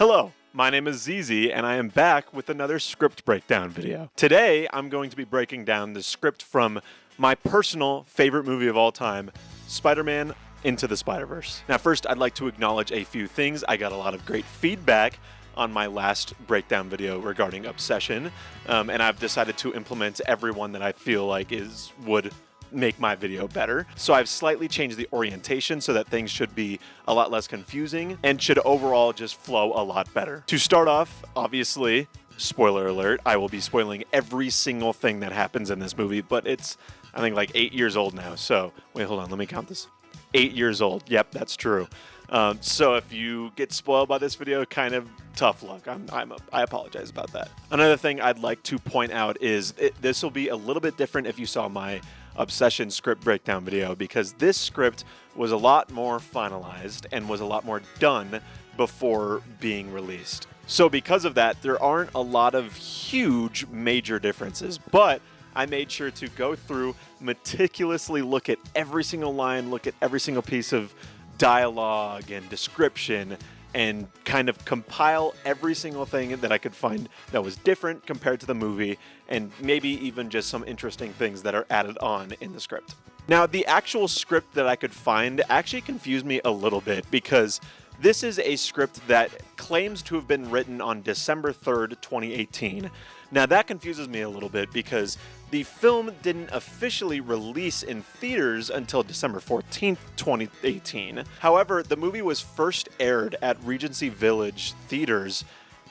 Hello, my name is ZZ, and I am back with another script breakdown video. Today, I'm going to be breaking down the script from my personal favorite movie of all time, Spider-Man Into the Spider-Verse. Now, first, I'd like to acknowledge a few things. I got a lot of great feedback on my last breakdown video regarding Obsession, and I've decided to implement every one that I feel like would make my video better. So I've slightly changed the orientation so that things should be a lot less confusing and should overall just flow a lot better. To start off, obviously, spoiler alert, I will be spoiling every single thing that happens in this movie, but it's, I think, like 8 years old now. So, wait, hold on, let me count this. 8 years old. Yep, that's true. So if you get spoiled by this video, kind of tough luck. I apologize about that. Another thing I'd like to point out is this will be a little bit different if you saw my Obsession script breakdown video, because this script was a lot more finalized and was a lot more done before being released. So because of that, there aren't a lot of huge major differences, but I made sure to go through, meticulously look at every single line, look at every single piece of dialogue and description, and kind of compile every single thing that I could find that was different compared to the movie, and maybe even just some interesting things that are added on in the script. Now, the actual script that I could find actually confused me a little bit, because this is a script that claims to have been written on December 3rd, 2018. Now, that confuses me a little bit because the film didn't officially release in theaters until December 14th, 2018. However, the movie was first aired at Regency Village theaters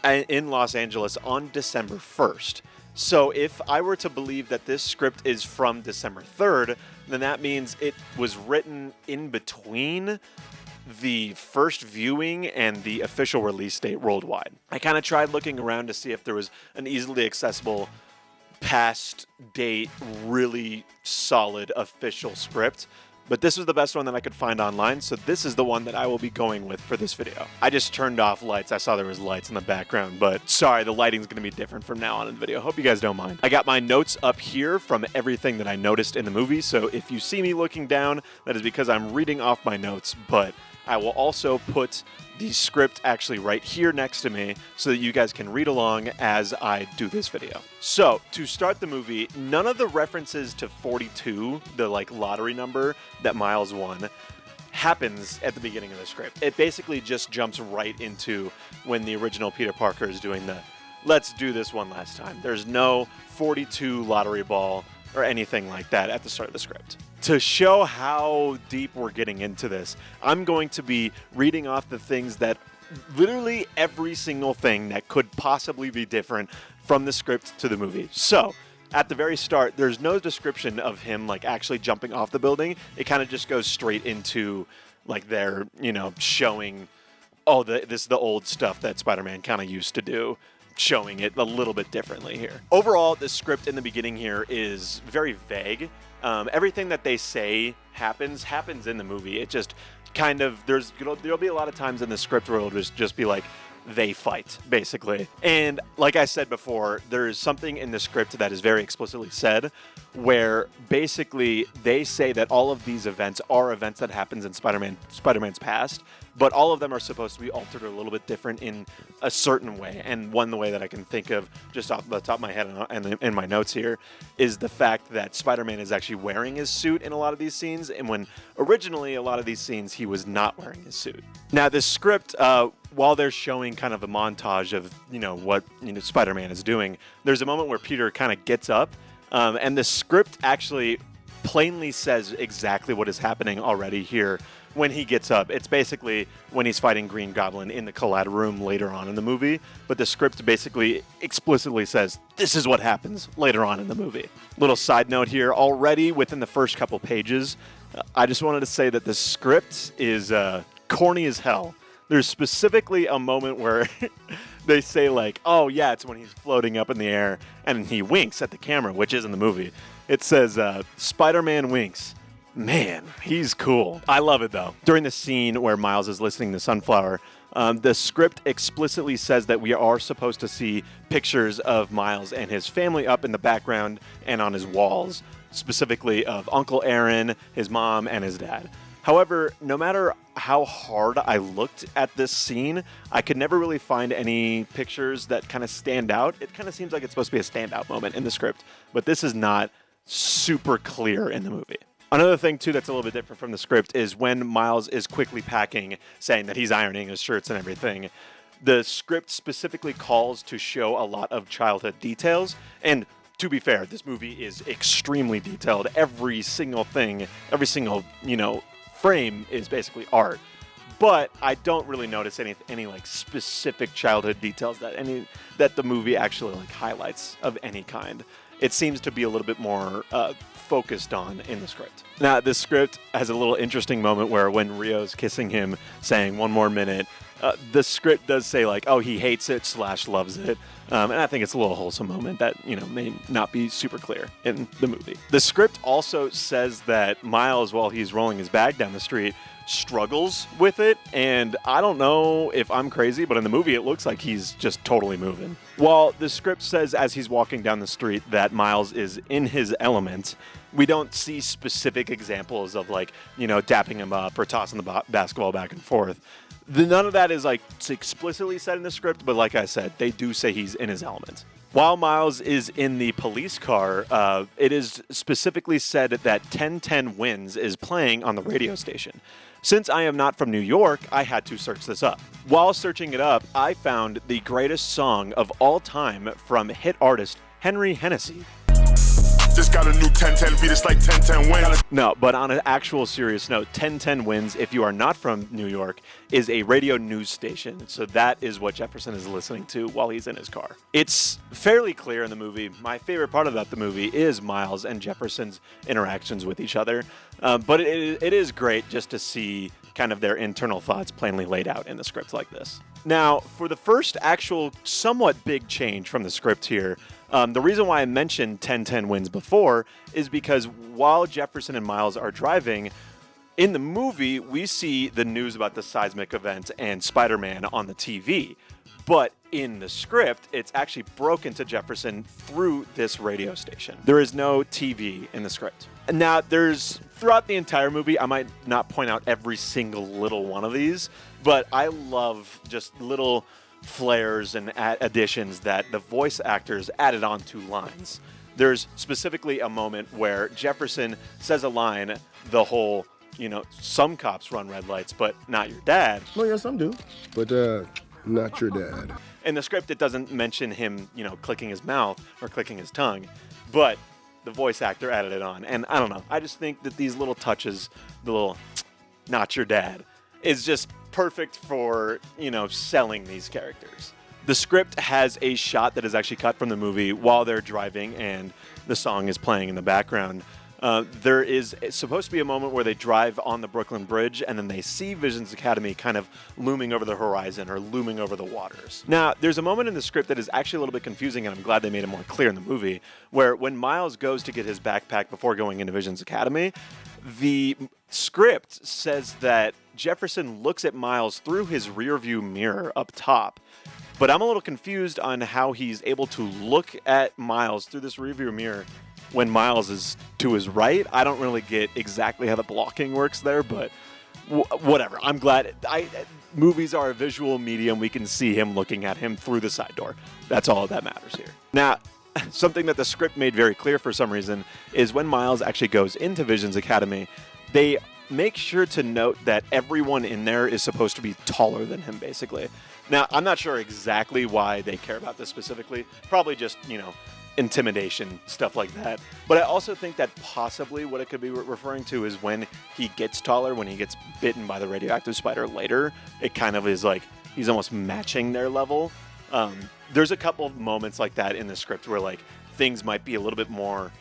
in Los Angeles on December 1st. So if I were to believe that this script is from December 3rd, then that means it was written in between the first viewing and the official release date worldwide. I kind of tried looking around to see if there was an easily accessible past date, really solid official script, but this was the best one that I could find online, so this is the one that I will be going with for this video. I just turned off lights. I saw there was lights in the background, but sorry, the lighting's gonna be different from now on in the video. Hope you guys don't mind. I got my notes up here from everything that I noticed in the movie, so if you see me looking down, that is because I'm reading off my notes, but I will also put the script actually right here next to me so that you guys can read along as I do this video. So, to start the movie, none of the references to 42, the lottery number that Miles won, happens at the beginning of the script. It basically just jumps right into when the original Peter Parker is doing the let's do this one last time. There's no 42 lottery ball or anything like that at the start of the script. To show how deep we're getting into this, I'm going to be reading off the things that literally every single thing that could possibly be different from the script to the movie. So, at the very start, there's no description of him actually jumping off the building. It kind of just goes straight into they're, showing, oh, this is the old stuff that Spider-Man kind of used to do, showing it a little bit differently here. Overall, the script in the beginning here is very vague. Everything that they say happens in the movie. It just kind of, there'll be a lot of times in the script where it'll just be like, they fight, basically. And like I said before, there is something in the script that is very explicitly said, where basically they say that all of these events are events that happens in Spider-Man's past, but all of them are supposed to be altered a little bit different in a certain way. And one way that I can think of just off the top of my head and in my notes here is the fact that Spider-Man is actually wearing his suit in a lot of these scenes, and when originally a lot of these scenes he was not wearing his suit. Now, the script, while they're showing kind of a montage of what Spider-Man is doing, there's a moment where Peter kind of gets up, and the script actually plainly says exactly what is happening already here when he gets up. It's basically when he's fighting Green Goblin in the Collide room later on in the movie, but the script basically explicitly says this is what happens later on in the movie. Little side note here, already within the first couple pages, I just wanted to say that the script is corny as hell. There's specifically a moment where they say oh yeah, it's when he's floating up in the air and he winks at the camera, which is in the movie. It says, Spider-Man winks. Man, he's cool. I love it though. During the scene where Miles is listening to Sunflower, the script explicitly says that we are supposed to see pictures of Miles and his family up in the background and on his walls, specifically of Uncle Aaron, his mom, and his dad. However, no matter how hard I looked at this scene, I could never really find any pictures that kind of stand out. It kind of seems like it's supposed to be a standout moment in the script, but this is not super clear in the movie. Another thing, too, that's a little bit different from the script is when Miles is quickly packing, saying that he's ironing his shirts and everything, the script specifically calls to show a lot of childhood details. And to be fair, this movie is extremely detailed. Every single thing, every single, frame is basically art. But I don't really notice any like specific childhood details that the movie actually like highlights of any kind. It seems to be a little bit more focused on in the script. Now, this script has a little interesting moment where when Rio's kissing him, saying 1 more minute, the script does say like, oh, he hates it / loves it. And I think it's a little wholesome moment that, may not be super clear in the movie. The script also says that Miles, while he's rolling his bag down the street, struggles with it, and I don't know if I'm crazy, but in the movie it looks like he's just totally moving. While the script says as he's walking down the street that Miles is in his element, we don't see specific examples of like, dapping him up or tossing the basketball back and forth. None of that is like explicitly said in the script, but like I said, they do say he's in his element. While Miles is in the police car, it is specifically said that 1010 Wins is playing on the radio station. Since I am not from New York, I had to search this up. While searching it up, I found the greatest song of all time from hit artist Henry Hennessy. Just got a new 1010 beat, it's like 1010 Wins. No, but on an actual serious note, 1010 Wins, if you are not from New York, is a radio news station. So that is what Jefferson is listening to while he's in his car. It's fairly clear in the movie. My favorite part about the movie is Miles and Jefferson's interactions with each other. But it is great just to see kind of their internal thoughts plainly laid out in the script like this. Now, for the first actual somewhat big change from the script here, the reason why I mentioned 1010 Wins before is because while Jefferson and Miles are driving, in the movie, we see the news about the seismic event and Spider-Man on the TV. But in the script, it's actually broken to Jefferson through this radio station. There is no TV in the script. Now, throughout the entire movie, I might not point out every single little one of these, but I love just little flares and additions that the voice actors added on to lines. There's specifically a moment where Jefferson says a line, the whole, some cops run red lights, but not your dad. Well, yeah, some do, but not your dad. In the script, it doesn't mention him, clicking his mouth or clicking his tongue, but the voice actor added it on. And I don't know, I just think that these little touches, the little not your dad, is just perfect for, selling these characters. The script has a shot that is actually cut from the movie while they're driving and the song is playing in the background. There is supposed to be a moment where they drive on the Brooklyn Bridge and then they see Visions Academy kind of looming over the horizon or looming over the waters. Now, there's a moment in the script that is actually a little bit confusing, and I'm glad they made it more clear in the movie, where when Miles goes to get his backpack before going into Visions Academy, the script says that Jefferson looks at Miles through his rearview mirror up top. But I'm a little confused on how he's able to look at Miles through this rearview mirror when Miles is to his right. I don't really get exactly how the blocking works there, but whatever. I'm glad. Movies are a visual medium. We can see him looking at him through the side door. That's all that matters here. Now, something that the script made very clear for some reason is when Miles actually goes into Visions Academy, they make sure to note that everyone in there is supposed to be taller than him, basically. Now, I'm not sure exactly why they care about this specifically. Probably just, intimidation, stuff like that. But I also think that possibly what it could be referring to is when he gets taller, when he gets bitten by the radioactive spider later, it kind of is like he's almost matching their level. There's a couple of moments like that in the script where like things might be a little bit more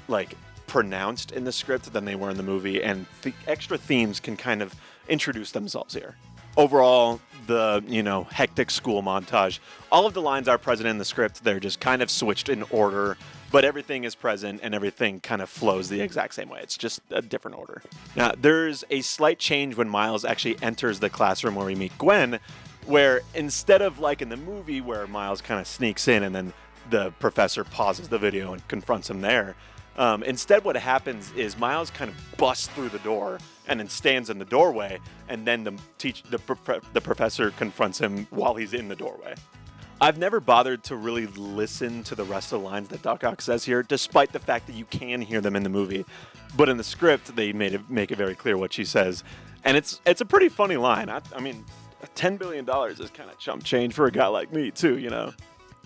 like pronounced in the script than they were in the movie, and the extra themes can kind of introduce themselves here. Overall, the, hectic school montage, all of the lines are present in the script. They're just kind of switched in order, but everything is present and everything kind of flows the exact same way. It's just a different order. Now, there's a slight change when Miles actually enters the classroom where we meet Gwen, where instead of like in the movie where Miles kind of sneaks in and then the professor pauses the video and confronts him there, Instead, what happens is Miles kind of busts through the door and then stands in the doorway, and then the professor confronts him while he's in the doorway. I've never bothered to really listen to the rest of the lines that Doc Ock says here, despite the fact that you can hear them in the movie. But in the script, they make it very clear what she says, and it's a pretty funny line. I mean, $10 billion is kind of chump change for a guy like me, too, you know?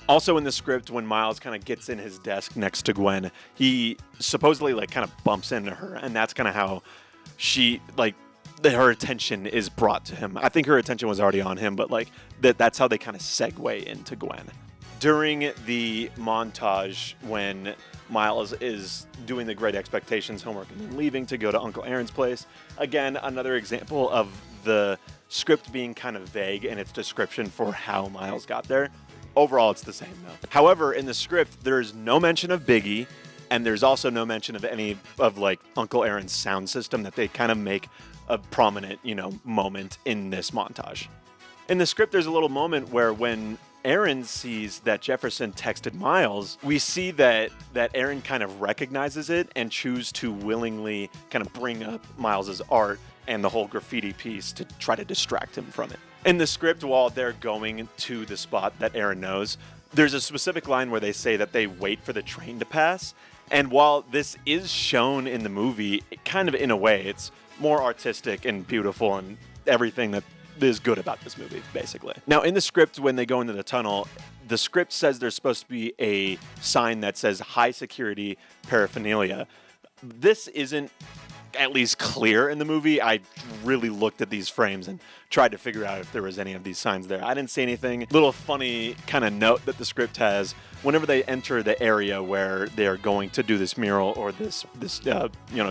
Also in the script, when Miles kind of gets in his desk next to Gwen, he supposedly like kind of bumps into her, and that's kind of how she her attention is brought to him. I think her attention was already on him, but like that's how they kind of segue into Gwen. During the montage when Miles is doing the Great Expectations homework and then leaving to go to Uncle Aaron's place, again, another example of the script being kind of vague in its description for how Miles got there. Overall, it's the same, though. However, in the script, there's no mention of Biggie, and there's also no mention of any of, like, Uncle Aaron's sound system that they kind of make a prominent, moment in this montage. In the script, there's a little moment where when Aaron sees that Jefferson texted Miles, we see that Aaron kind of recognizes it and chooses to willingly kind of bring up Miles's art and the whole graffiti piece to try to distract him from it. In the script, while they're going to the spot that Aaron knows, there's a specific line where they say that they wait for the train to pass. And while this is shown in the movie, kind of in a way, it's more artistic and beautiful and everything that is good about this movie, basically. Now, in the script, when they go into the tunnel, the script says there's supposed to be a sign that says high security paraphernalia. This isn't at least clear in the movie. I really looked at these frames and tried to figure out if there was any of these signs there. I didn't see anything. Little funny kind of note that the script has: whenever they enter the area where they're going to do this mural or this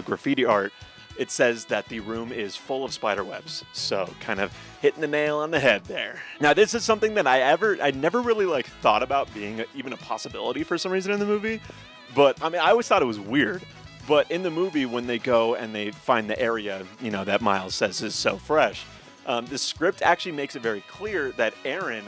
graffiti art, it says that the room is full of spider webs. So kind of hitting the nail on the head there. Now, this is something that I never really thought about being even a possibility for some reason in the movie. But I mean, I always thought it was weird. But in the movie, when they go and they find the area, that Miles says is so fresh, the script actually makes it very clear that Aaron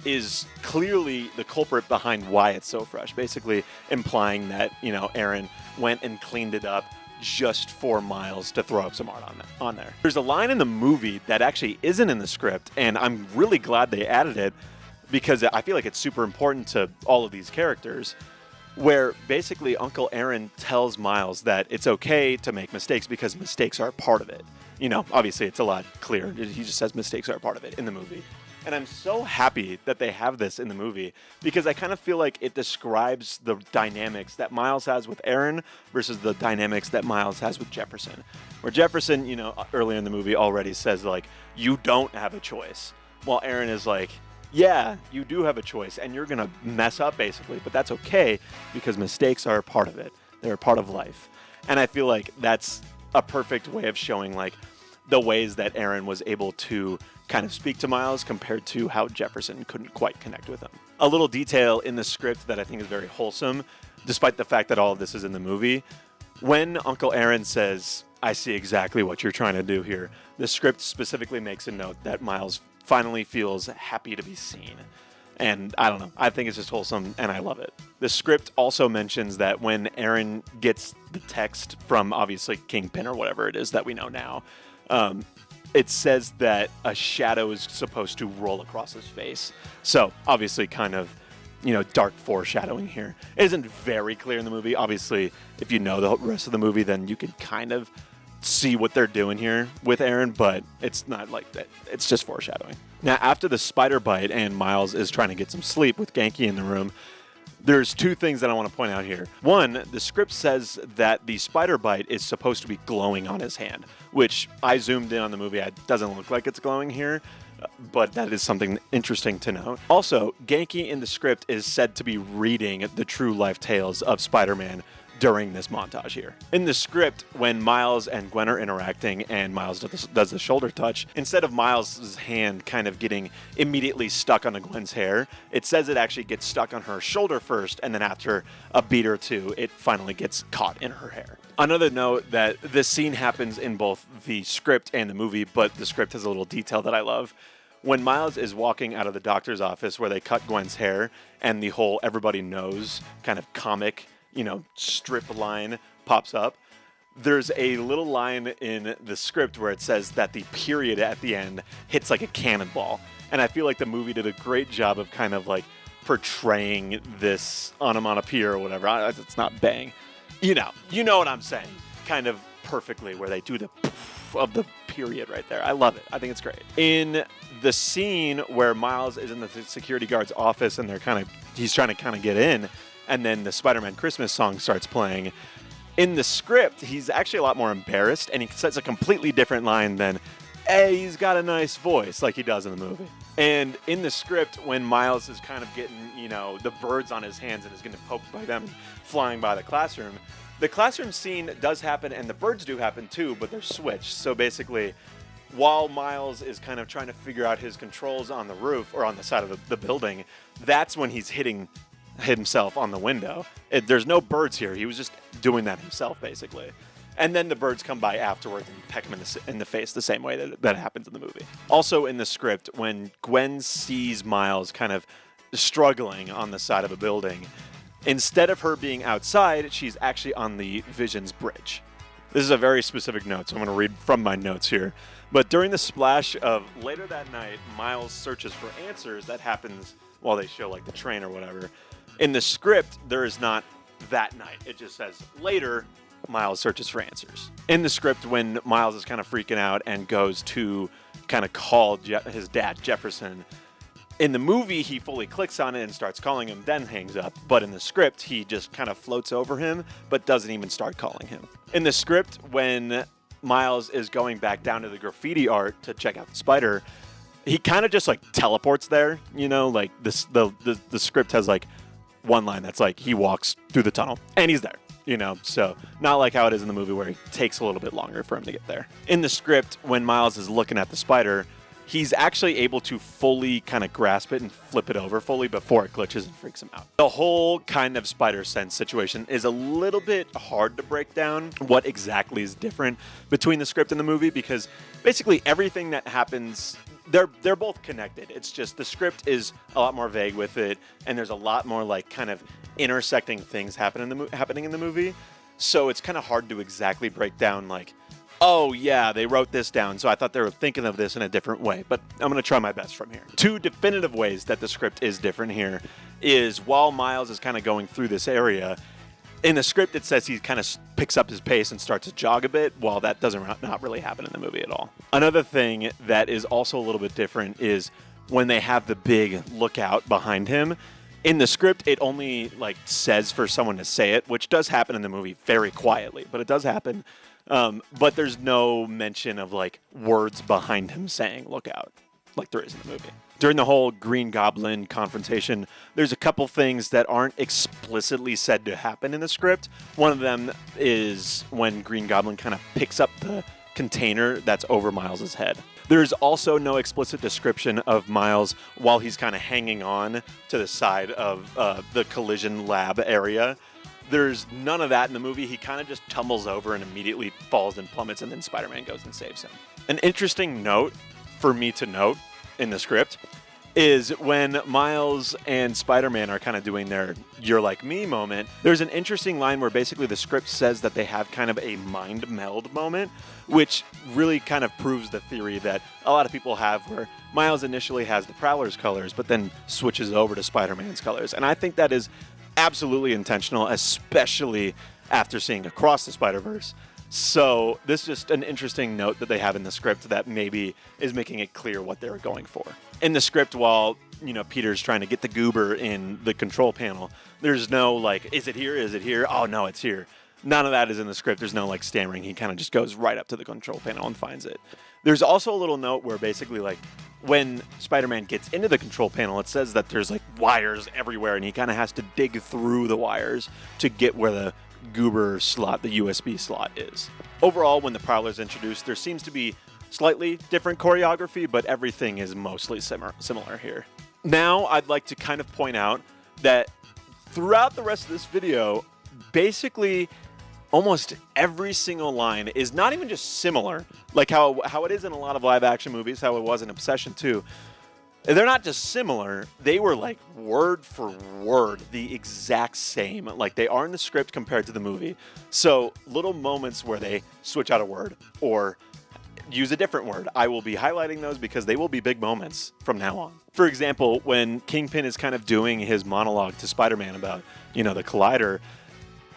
is clearly the culprit behind why it's so fresh, basically implying that, Aaron went and cleaned it up just for Miles to throw up some art on there. There's a line in the movie that actually isn't in the script, and I'm really glad they added it because I feel like it's super important to all of these characters, where basically Uncle Aaron tells Miles that it's okay to make mistakes because mistakes are a part of it. Obviously it's a lot clearer. He just says mistakes are a part of it in the movie. And I'm so happy that they have this in the movie because I kind of feel like it describes the dynamics that Miles has with Aaron versus the dynamics that Miles has with Jefferson. Where Jefferson, earlier in the movie already says, you don't have a choice. While Aaron is like, yeah, you do have a choice, and you're going to mess up, basically, but that's okay because mistakes are a part of it. They're a part of life. And I feel like that's a perfect way of showing, the ways that Aaron was able to kind of speak to Miles compared to how Jefferson couldn't quite connect with him. A little detail in the script that I think is very wholesome, despite the fact that all of this is in the movie. When Uncle Aaron says, "I see exactly what you're trying to do here," the script specifically makes a note that Miles finally feels happy to be seen. And I don't know, I think it's just wholesome and I love it. The script also mentions that when Aaron gets the text from obviously Kingpin or whatever it is that we know now, it says that a shadow is supposed to roll across his face. So obviously kind of, dark foreshadowing here. It isn't very clear in the movie. Obviously, if you know the rest of the movie, then you can kind of see what they're doing here with Aaron, but it's not like that. It's just foreshadowing. Now, after the spider bite and Miles is trying to get some sleep with Genki in the room, there's two things that I want to point out here. One, the script says that the spider bite is supposed to be glowing on his hand, which I zoomed in on the movie. It doesn't look like it's glowing here, but that is something interesting to note. Also, Genki in the script is said to be reading the true life tales of Spider-Man during this montage here. In the script, when Miles and Gwen are interacting and Miles does the shoulder touch, instead of Miles' hand kind of getting immediately stuck onto Gwen's hair, it says it actually gets stuck on her shoulder first, and then after a beat or two, it finally gets caught in her hair. Another note that this scene happens in both the script and the movie, but the script has a little detail that I love. When Miles is walking out of the doctor's office where they cut Gwen's hair and the whole everybody knows kind of comic strip line pops up. There's a little line in the script where it says that the period at the end hits like a cannonball. And I feel like the movie did a great job of kind of like portraying this onomatopoeia or whatever. It's not bang. You know what I'm saying. Kind of perfectly where they do the of the period right there. I love it. I think it's great. In the scene where Miles is in the security guard's office and he's trying to kind of get in, and then the Spider-Man Christmas song starts playing. In the script, he's actually a lot more embarrassed, and he says a completely different line than, hey, he's got a nice voice, like he does in the movie. And in the script, when Miles is kind of getting, the birds on his hands and is getting poked by them flying by the classroom scene does happen, and the birds do happen too, but they're switched. So basically, while Miles is kind of trying to figure out his controls on the roof, or on the side of the building, that's when he's hitting himself on the window. There's no birds here. He was just doing that himself, basically. And then the birds come by afterwards and peck him in the face the same way that happens in the movie. Also in the script, when Gwen sees Miles kind of struggling on the side of a building, instead of her being outside, she's actually on the Vision's bridge. This is a very specific note, so I'm going to read from my notes here. But during the splash of later that night, Miles searches for answers. That happens while they show like the train or whatever. In the script, there is not that night. It just says later, Miles searches for answers. In the script, when Miles is kind of freaking out and goes to kind of call his dad, Jefferson, in the movie, he fully clicks on it and starts calling him, then hangs up. But in the script, he just kind of floats over him, but doesn't even start calling him. In the script, when Miles is going back down to the graffiti art to check out the spider, he kind of just like teleports there, like the script has like one line that's like he walks through the tunnel and he's there, so not like how it is in the movie where it takes a little bit longer for him to get there. In the script, when Miles is looking at the spider, he's actually able to fully kind of grasp it and flip it over fully before it glitches and freaks him out. The whole kind of spider sense situation is a little bit hard to break down what exactly is different between the script and the movie, because basically everything that happens, they're both connected. It's just the script is a lot more vague with it, and there's a lot more like kind of intersecting things happening in the movie. So it's kind of hard to exactly break down like, oh yeah, they wrote this down, so I thought they were thinking of this in a different way, but I'm going to try my best from here. Two definitive ways that the script is different here is while Miles is kind of going through this area, in the script it says he kind of picks up his pace and starts to jog a bit, while that doesn't not really happen in the movie at all. Another thing that is also a little bit different is when they have the big lookout behind him. In the script, it only like says for someone to say it, which does happen in the movie very quietly, but it does happen. But there's no mention of like words behind him saying look out like there is in the movie. During the whole Green Goblin confrontation, there's a couple things that aren't explicitly said to happen in the script. One of them is when Green Goblin kind of picks up the container that's over Miles's head. There's also no explicit description of Miles while he's kind of hanging on to the side of the collision lab area. There's none of that in the movie. He kind of just tumbles over and immediately falls and plummets, and then Spider-Man goes and saves him. An interesting note for me to note in the script is when Miles and Spider-Man are kind of doing their "you're like me" moment, there's an interesting line where basically the script says that they have kind of a mind meld moment, which really kind of proves the theory that a lot of people have where Miles initially has the Prowler's colors, but then switches over to Spider-Man's colors. And I think that is absolutely intentional, especially after seeing Across the Spider-Verse. So this is just an interesting note that they have in the script that maybe is making it clear what they were going for. In the script, while Peter's trying to get the goober in the control panel, there's no like, is it here? Is it here? Oh no, it's here. None of that is in the script. There's no like stammering. He kind of just goes right up to the control panel and finds it. There's also a little note where basically like when Spider-Man gets into the control panel, it says that there's like wires everywhere and he kind of has to dig through the wires to get where the goober slot, the USB slot is. Overall, when the Prowler's introduced, there seems to be slightly different choreography, but everything is mostly similar here. Now, I'd like to kind of point out that throughout the rest of this video, basically almost every single line is not even just similar, like how it is in a lot of live action movies, how it was in Obsession too. They're not just similar, they were like word for word the exact same. Like they are in the script compared to the movie. So little moments where they switch out a word or use a different word, I will be highlighting those because they will be big moments from now on. For example, when Kingpin is kind of doing his monologue to Spider-Man about, the Collider,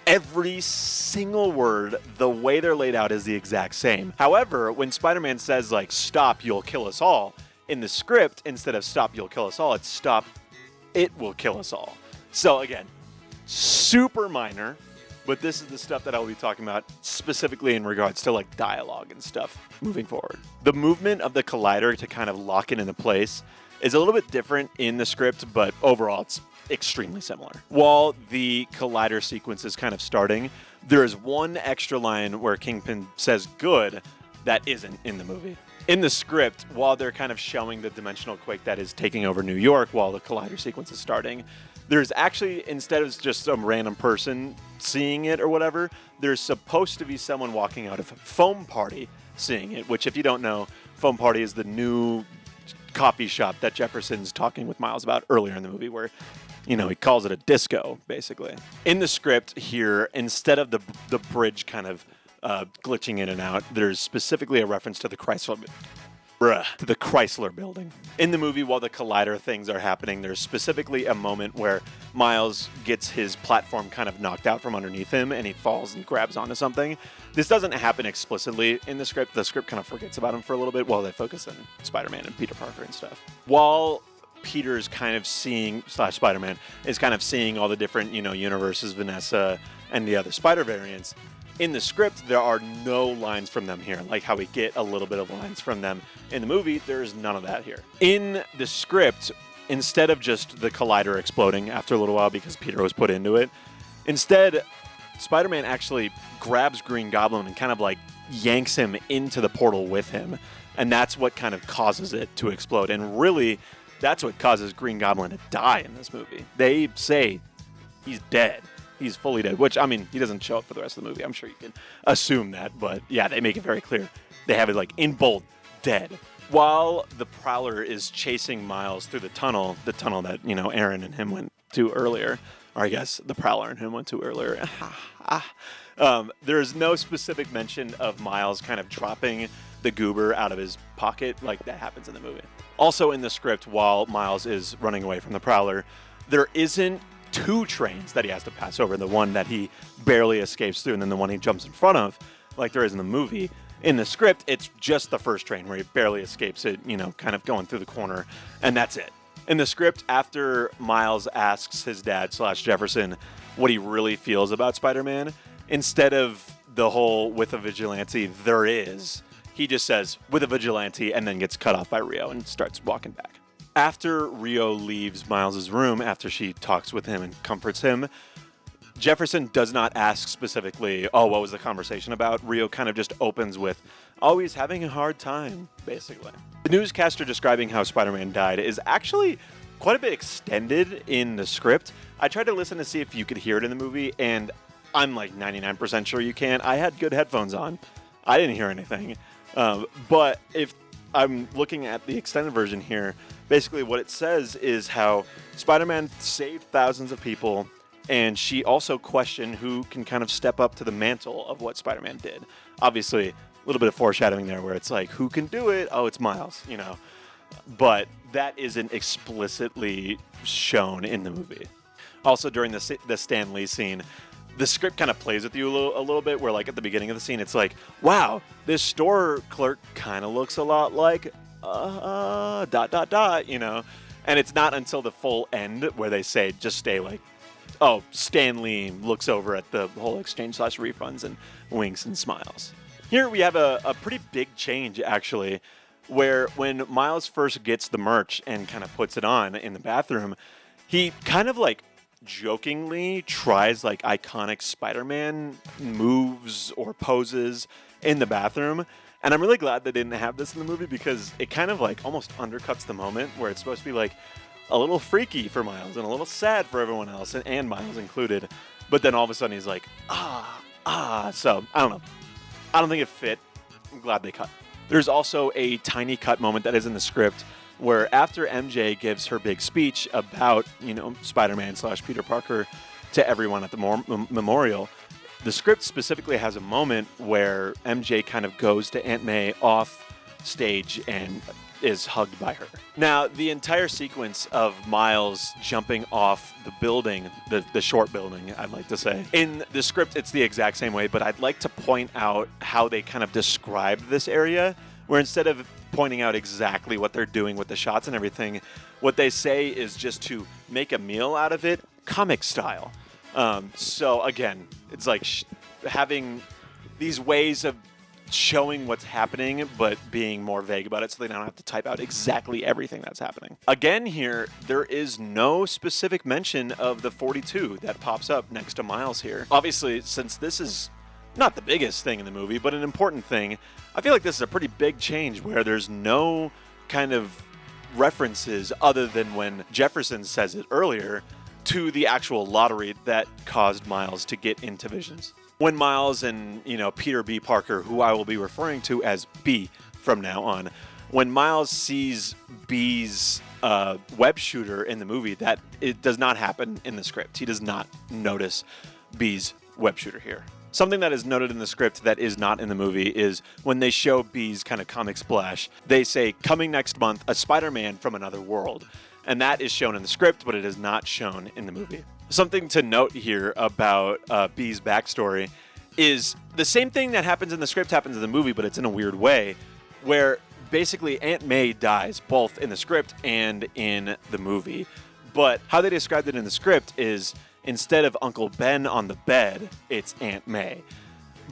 every single word, the way they're laid out is the exact same. However, when Spider-Man says like, stop, you'll kill us all, in the script, instead of stop, you'll kill us all, it's stop, it will kill us all. So again, super minor, but this is the stuff that I'll be talking about specifically in regards to like dialogue and stuff moving forward. The movement of the Collider to kind of lock it into place is a little bit different in the script, but overall it's extremely similar. While the Collider sequence is kind of starting, there is one extra line where Kingpin says good that isn't in the movie. In the script, while they're kind of showing the dimensional quake that is taking over New York while the Collider sequence is starting, there's actually, instead of just some random person seeing it or whatever, there's supposed to be someone walking out of Foam Party seeing it, which if you don't know, Foam Party is the new coffee shop that Jefferson's talking with Miles about earlier in the movie where, he calls it a disco, basically. In the script here, instead of the bridge kind of glitching in and out, there's specifically a reference to the Chrysler building. In the movie, while the Collider things are happening, there's specifically a moment where Miles gets his platform kind of knocked out from underneath him and he falls and grabs onto something. This doesn't happen explicitly in the script. The script kind of forgets about him for a little bit while they focus on Spider-Man and Peter Parker and stuff. While Peter's kind of seeing, Spider-Man is kind of seeing all the different, universes, Vanessa and the other Spider variants, in the script, there are no lines from them here, like how we get a little bit of lines from them in the movie. There's none of that here. In the script, instead of just the Collider exploding after a little while because Peter was put into it, instead, Spider-Man actually grabs Green Goblin and kind of like yanks him into the portal with him. And that's what kind of causes it to explode. And really, that's what causes Green Goblin to die in this movie. They say he's dead. He's fully dead, which, he doesn't show up for the rest of the movie. I'm sure you can assume that, but yeah, they make it very clear. They have it like in bold, dead. While the Prowler is chasing Miles through the tunnel that, Aaron and him went to earlier, or I guess the Prowler and him went to earlier, there's no specific mention of Miles kind of dropping the goober out of his pocket like that happens in the movie. Also in the script, while Miles is running away from the Prowler, there isn't two trains that he has to pass over, the one that he barely escapes through and then the one he jumps in front of, like there is in the movie. In the script, it's just the first train where he barely escapes it, kind of going through the corner, and that's it. In the script, after Miles asks his dad / Jefferson what he really feels about Spider-Man, instead of the whole with a vigilante, there is, he just says with a vigilante and then gets cut off by Rio and starts walking back. After Rio leaves Miles' room, after she talks with him and comforts him, Jefferson does not ask specifically, what was the conversation about? Rio kind of just opens with, he's having a hard time, basically. The newscaster describing how Spider-Man died is actually quite a bit extended in the script. I tried to listen to see if you could hear it in the movie, and I'm like 99% sure you can. I had good headphones on. I didn't hear anything. But if I'm looking at the extended version here, basically what it says is how Spider-Man saved thousands of people, and she also questioned who can kind of step up to the mantle of what Spider-Man did. Obviously, a little bit of foreshadowing there where it's like, who can do it? Oh, it's Miles, But that isn't explicitly shown in the movie. Also, during the Stan Lee scene, the script kind of plays with you a little bit, where like at the beginning of the scene, it's like, wow, this store clerk kind of looks a lot like, ... And it's not until the full end where they say, just stay like, Stan Lee looks over at the whole exchange / refunds and winks and smiles. Here we have a pretty big change, actually, where when Miles first gets the merch and kind of puts it on in the bathroom, he kind of like jokingly tries like iconic Spider-Man moves or poses in the bathroom. And I'm really glad they didn't have this in the movie because it kind of like almost undercuts the moment where it's supposed to be like a little freaky for Miles and a little sad for everyone else, and Miles included. But then all of a sudden he's like, So, I don't know. I don't think it fit. I'm glad they cut. There's also a tiny cut moment that is in the script where after MJ gives her big speech about, Spider-Man / Peter Parker to everyone at the memorial, the script specifically has a moment where MJ kind of goes to Aunt May off stage and is hugged by her. Now, the entire sequence of Miles jumping off the building, the short building, I'd like to say, in the script, it's the exact same way, but I'd like to point out how they kind of describe this area, where instead of pointing out exactly what they're doing with the shots and everything, what they say is just to make a meal out of it, comic style. So again, it's like having these ways of showing what's happening, but being more vague about it so they don't have to type out exactly everything that's happening. Again here, there is no specific mention of the 42 that pops up next to Miles here. Obviously, since this is not the biggest thing in the movie, but an important thing, I feel like this is a pretty big change where there's no kind of references other than when Jefferson says it earlier to the actual lottery that caused Miles to get into Visions. When Miles and, Peter B. Parker, who I will be referring to as B from now on, when Miles sees B's web shooter in the movie, that it does not happen in the script. He does not notice B's web shooter here. Something that is noted in the script that is not in the movie is when they show B's kind of comic splash, they say, coming next month, a Spider-Man from another world. And that is shown in the script, but it is not shown in the movie. Something to note here about B's backstory is the same thing that happens in the script happens in the movie, but it's in a weird way, where basically Aunt May dies both in the script and in the movie. But how they described it in the script is instead of Uncle Ben on the bed, it's Aunt May.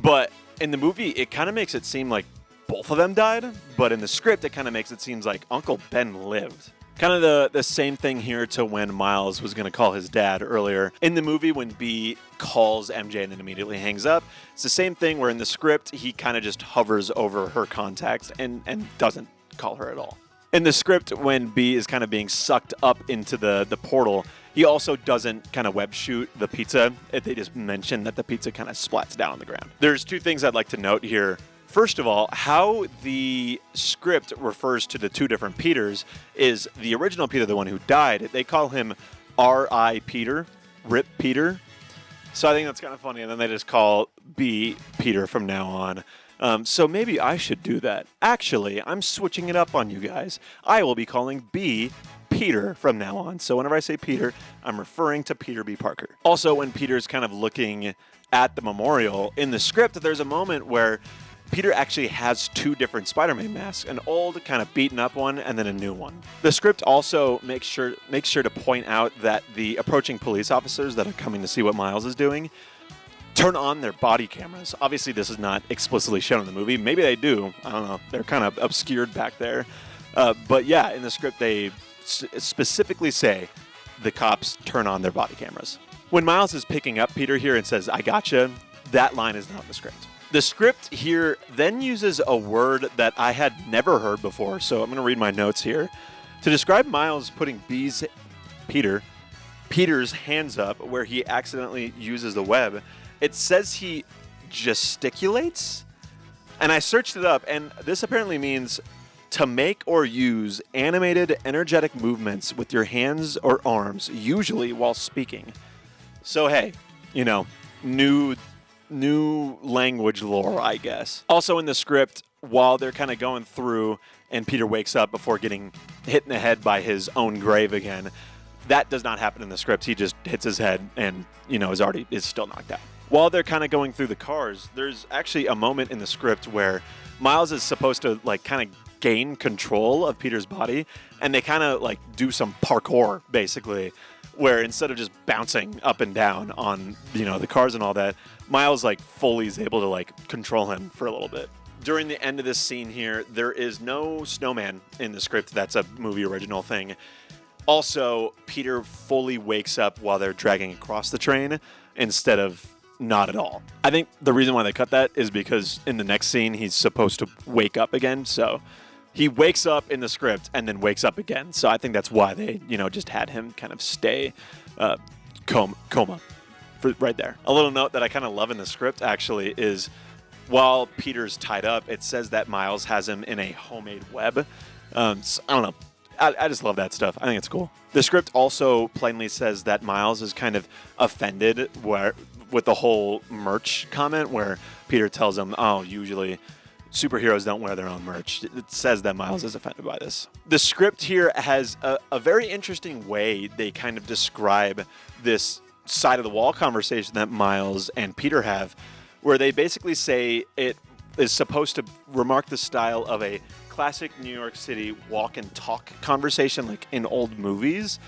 But in the movie, it kind of makes it seem like both of them died, but in the script, it kind of makes it seem like Uncle Ben lived. Kind of the same thing here to when Miles was going to call his dad earlier. In the movie, when B calls MJ and then immediately hangs up, it's the same thing where in the script, he kind of just hovers over her contact and doesn't call her at all. In the script, when B is kind of being sucked up into the portal, he also doesn't kind of web shoot the pizza. They just mention that the pizza kind of splats down on the ground. There's two things I'd like to note here. First of all, how the script refers to the two different Peters is the original Peter, the one who died, they call him R.I. Peter, Rip Peter. So I think that's kind of funny. And then they just call B Peter from now on. So maybe I should do that. Actually, I'm switching it up on you guys. I will be calling B Peter from now on. So whenever I say Peter, I'm referring to Peter B. Parker. Also, when Peter's kind of looking at the memorial, in the script, there's a moment where Peter actually has two different Spider-Man masks, an old kind of beaten up one and then a new one. The script also makes sure to point out that the approaching police officers that are coming to see what Miles is doing turn on their body cameras. Obviously, this is not explicitly shown in the movie. Maybe they do. I don't know. They're kind of obscured back there. But yeah, in the script, they specifically say the cops turn on their body cameras. When Miles is picking up Peter here and says, "I gotcha," that line is not in the script. The script here then uses a word that I had never heard before, so I'm going to read my notes here. To describe Miles putting Peter's hands up where he accidentally uses the web, it says he gesticulates. And I searched it up, and this apparently means to make or use animated, energetic movements with your hands or arms, usually while speaking. So hey, new language lore, I guess. Also in the script, while they're kind of going through and Peter wakes up before getting hit in the head by his own grave again, that does not happen in the script. He just hits his head and, is still knocked out. While they're kind of going through the cars, there's actually a moment in the script where Miles is supposed to kind of gain control of Peter's body, and they kind of do some parkour basically, where instead of just bouncing up and down on, the cars and all that, Miles fully is able to control him for a little bit. During the end of this scene here, there is no snowman in the script. That's a movie original thing. Also, Peter fully wakes up while they're dragging across the train instead of not at all. I think the reason why they cut that is because in the next scene, he's supposed to wake up again. So he wakes up in the script and then wakes up again. So I think that's why they, just had him kind of stay coma right there. A little note that I kind of love in the script actually is while Peter's tied up, it says that Miles has him in a homemade web. So, I don't know. I just love that stuff. I think it's cool. The script also plainly says that Miles is kind of offended with the whole merch comment where Peter tells him, oh, usually superheroes don't wear their own merch. It says that Miles is offended by this. The script here has a very interesting way they kind of describe this side of the wall conversation that Miles and Peter have, where they basically say it is supposed to remark the style of a classic New York City walk and talk conversation like in old movies,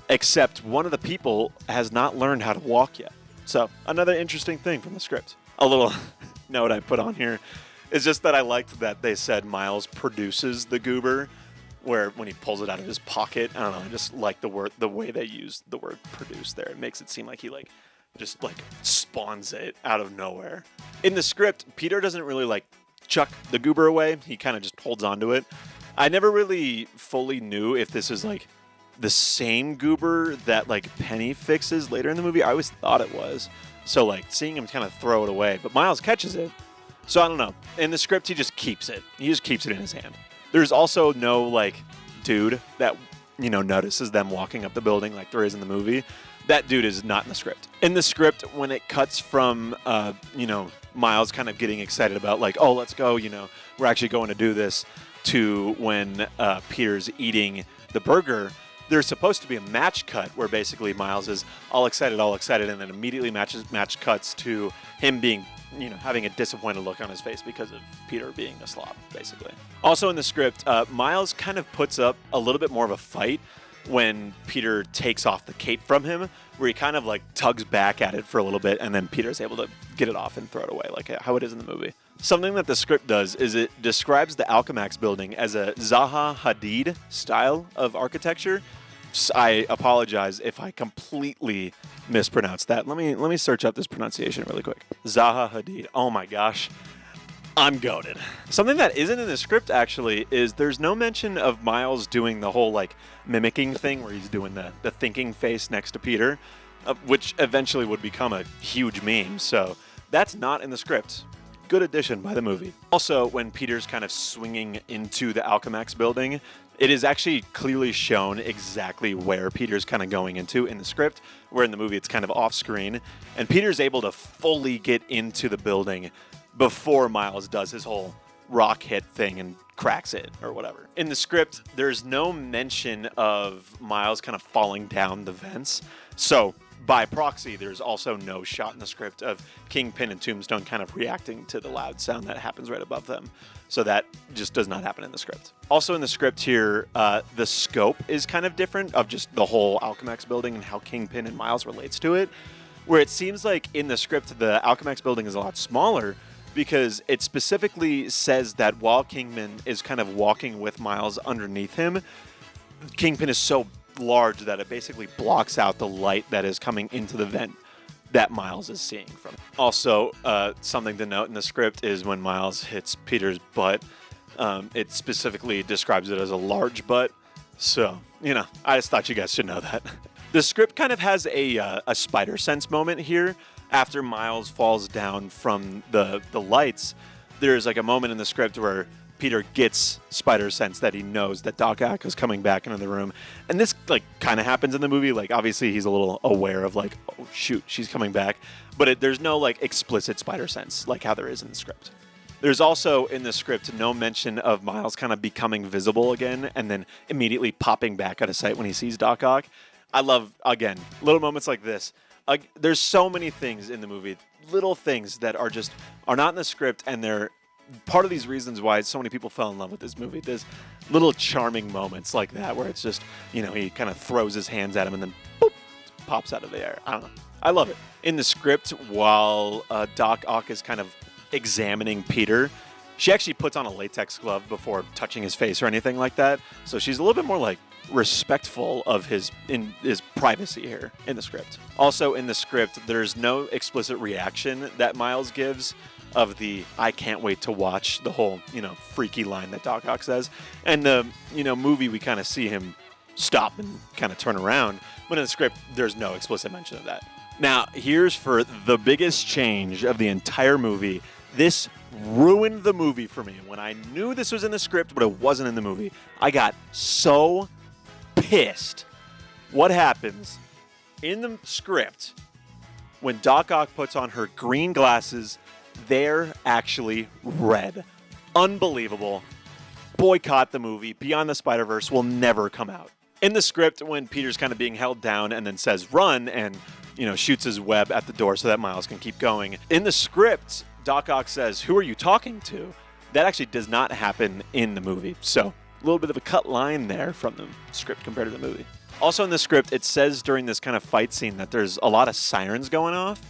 except one of the people has not learned how to walk yet. So another interesting thing from the script. A little note I put on here is just that I liked that they said Miles produces the goober, where when he pulls it out of his pocket, I don't know, I just like the way they use the word produce there. It makes it seem like he just spawns it out of nowhere. In the script, Peter doesn't really chuck the goober away. He kind of just holds onto it. I never really fully knew if this is the same goober that Penny fixes later in the movie. I always thought it was. So seeing him kind of throw it away, but Miles catches it. So I don't know. In the script, he just keeps it. He just keeps it in his hand. There's also no dude that notices them walking up the building like there is in the movie. That dude is not in the script. In the script, when it cuts from Miles kind of getting excited about oh, let's go, we're actually going to do this, to when Peter's eating the burger, there's supposed to be a match cut where basically Miles is all excited, and then immediately match cuts to him being, having a disappointed look on his face because of Peter being a slob, basically. Also in the script, Miles kind of puts up a little bit more of a fight when Peter takes off the cape from him, where he kind of tugs back at it for a little bit, and then Peter's able to get it off and throw it away, like how it is in the movie. Something that the script does is it describes the Alchemax building as a Zaha Hadid style of architecture. I apologize if I completely mispronounced that. Let me search up this pronunciation really quick. Zaha Hadid. Oh my gosh. I'm goated. Something that isn't in the script, actually, is there's no mention of Miles doing the whole, mimicking thing where he's doing the thinking face next to Peter, which eventually would become a huge meme. So that's not in the script. Good addition by the movie. Also, when Peter's kind of swinging into the Alchemax building, it is actually clearly shown exactly where Peter's kind of going into in the script, where in the movie it's kind of off screen, and Peter's able to fully get into the building before Miles does his whole rock hit thing and cracks it or whatever. In the script, there's no mention of Miles kind of falling down the vents. So by proxy, there's also no shot in the script of Kingpin and Tombstone kind of reacting to the loud sound that happens right above them. So that just does not happen in the script. Also in the script here, the scope is kind of different of just the whole Alchemax building and how Kingpin and Miles relates to it, where it seems like in the script, the Alchemax building is a lot smaller, because it specifically says that while Kingpin is kind of walking with Miles underneath him, Kingpin is so large that it basically blocks out the light that is coming into the vent that Miles is seeing from it. Also, something to note in the script is when Miles hits Peter's butt, it specifically describes it as a large butt. So, I just thought you guys should know that. The script kind of has a spider sense moment here. After Miles falls down from the lights, there's a moment in the script where Peter gets spider sense that he knows that Doc Ock is coming back into the room. And this kind of happens in the movie. Obviously he's a little aware of oh shoot, she's coming back. But there's no explicit spider sense like how there is in the script. There's also in the script no mention of Miles kind of becoming visible again and then immediately popping back out of sight when he sees Doc Ock. I love, again, little moments like this. There's so many things in the movie, little things that are not in the script, and they're part of these reasons why so many people fell in love with this movie. There's little charming moments like that where it's just, he kind of throws his hands at him and then boop, pops out of the air. I don't know. I love it. In the script, while Doc Ock is kind of examining Peter, she actually puts on a latex glove before touching his face or anything like that. So she's a little bit more respectful of his privacy here in the script. Also in the script, there's no explicit reaction that Miles gives of the "I can't wait to watch" the whole freaky line that Doc Ock says. And the movie, we kind of see him stop and kind of turn around, but in the script there's no explicit mention of that. Now here's for the biggest change of the entire movie. This ruined the movie for me. When I knew this was in the script, but it wasn't in the movie, I got so pissed. What happens in the script when Doc Ock puts on her green glasses? They're actually red. Unbelievable. Boycott the movie. Beyond the Spiderverse will never come out. In the script, when Peter's kind of being held down and then says run and, shoots his web at the door so that Miles can keep going. In the script, Doc Ock says, "Who are you talking to?" That actually does not happen in the movie. So a little bit of a cut line there from the script compared to the movie. Also in the script, it says during this kind of fight scene that there's a lot of sirens going off.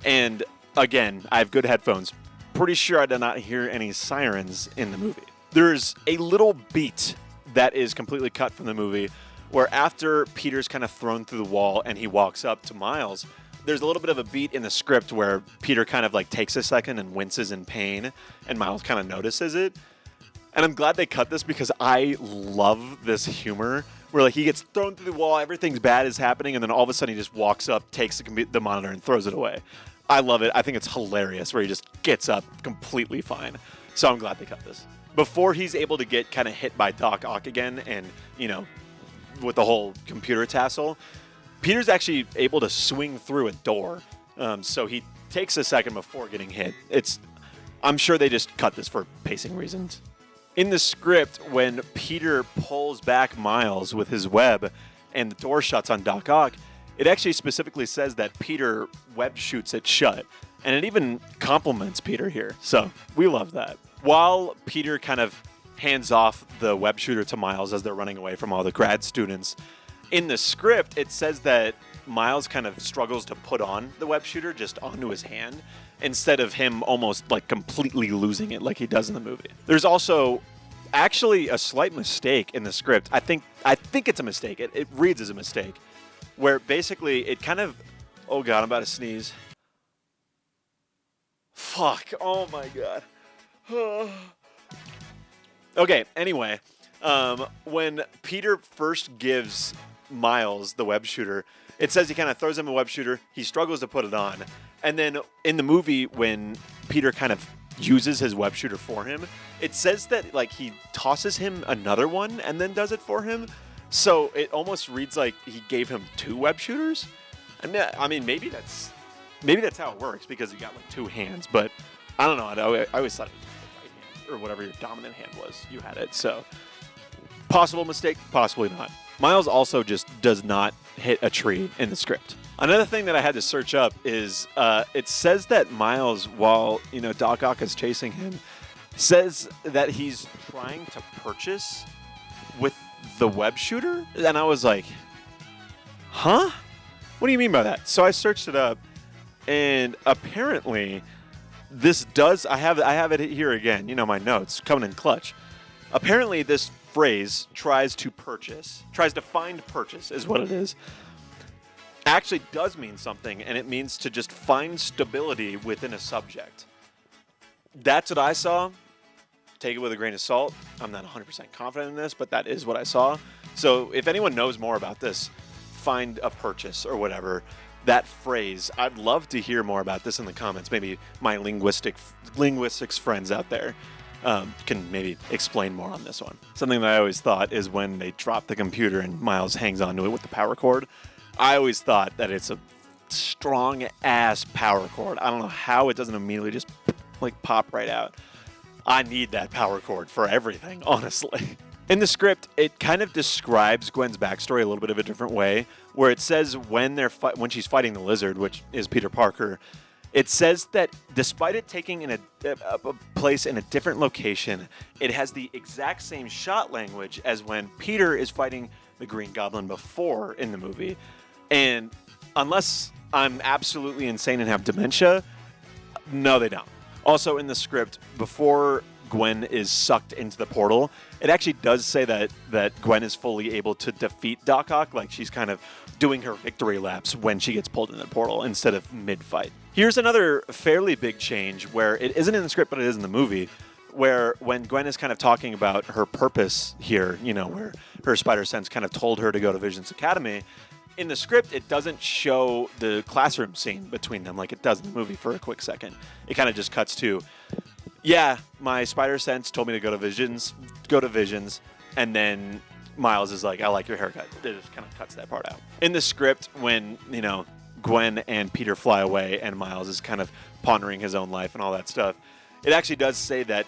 And again, I have good headphones. Pretty sure I did not hear any sirens in the movie. There's a little beat that is completely cut from the movie where after Peter's kind of thrown through the wall and he walks up to Miles, there's a little bit of a beat in the script where Peter kind of like takes a second and winces in pain and Miles kind of notices it. And I'm glad they cut this because I love this humor where like he gets thrown through the wall, everything's bad is happening, and then all of a sudden he just walks up, takes the monitor and throws it away. I love it. I think it's hilarious where he just gets up completely fine. So I'm glad they cut this. Before he's able to get kind of hit by Doc Ock again and, with the whole computer tassel, Peter's actually able to swing through a door. So he takes a second before getting hit. I'm sure they just cut this for pacing reasons. In the script, when Peter pulls back Miles with his web and the door shuts on Doc Ock, it actually specifically says that Peter web shoots it shut. And it even compliments Peter here. So we love that. While Peter kind of hands off the web shooter to Miles as they're running away from all the grad students, in the script, it says that Miles kind of struggles to put on the web shooter just onto his hand instead of him almost like completely losing it like he does in the movie. There's also actually a slight mistake in the script. I think it's a mistake. It reads as a mistake where basically it kind of, oh God, I'm about to sneeze. Fuck. Oh my God. Okay, anyway, when Peter first gives Miles the web shooter, it says he kind of throws him a web shooter. He struggles to put it on. And then in the movie, when Peter kind of uses his web shooter for him, it says that like he tosses him another one and then does it for him. So it almost reads like he gave him two web shooters. And I mean, maybe that's how it works because he got like two hands. But I don't know. I always thought it was the right hand or whatever your dominant hand was. You had it. So possible mistake, possibly not. Miles also just does not hit a tree in the script. Another thing that I had to search up is it says that Miles, while Doc Ock is chasing him, says that he's trying to purchase with the web shooter, and I was like, huh? What do you mean by that? So I searched it up, and apparently this does. I have it here again. My notes coming in clutch. Apparently this phrase tries to find purchase is what it is. Actually does mean something, and it means to just find stability within a subject. That's what I saw. Take it with a grain of salt. I'm not 100% confident in this, but that is what I saw. So if anyone knows more about this, find a purchase or whatever, that phrase, I'd love to hear more about this in the comments. Maybe my linguistics friends out there can maybe explain more on this one. Something that I always thought is when they drop the computer and Miles hangs onto it with the power cord, I always thought that it's a strong ass power cord. I don't know how it doesn't immediately just like pop right out. I need that power cord for everything, honestly. In the script, it kind of describes Gwen's backstory a little bit of a different way, where it says when she's fighting the lizard, which is Peter Parker, it says that despite it taking in a place in a different location, it has the exact same shot language as when Peter is fighting the Green Goblin before in the movie. And unless I'm absolutely insane and have dementia, no, they don't. Also in the script, before Gwen is sucked into the portal, it actually does say that Gwen is fully able to defeat Doc Ock, like she's kind of doing her victory laps when she gets pulled in the portal instead of mid-fight. Here's another fairly big change where it isn't in the script, but it is in the movie, where when Gwen is kind of talking about her purpose here, where her spider sense kind of told her to go to Vision's Academy, in the script, it doesn't show the classroom scene between them like it does in the movie for a quick second. It kind of just cuts to Yeah, my spider sense told me to go to Visions, and then Miles is like, I like your haircut. It just kind of cuts that part out. In the script, when, Gwen and Peter fly away and Miles is kind of pondering his own life and all that stuff, it actually does say that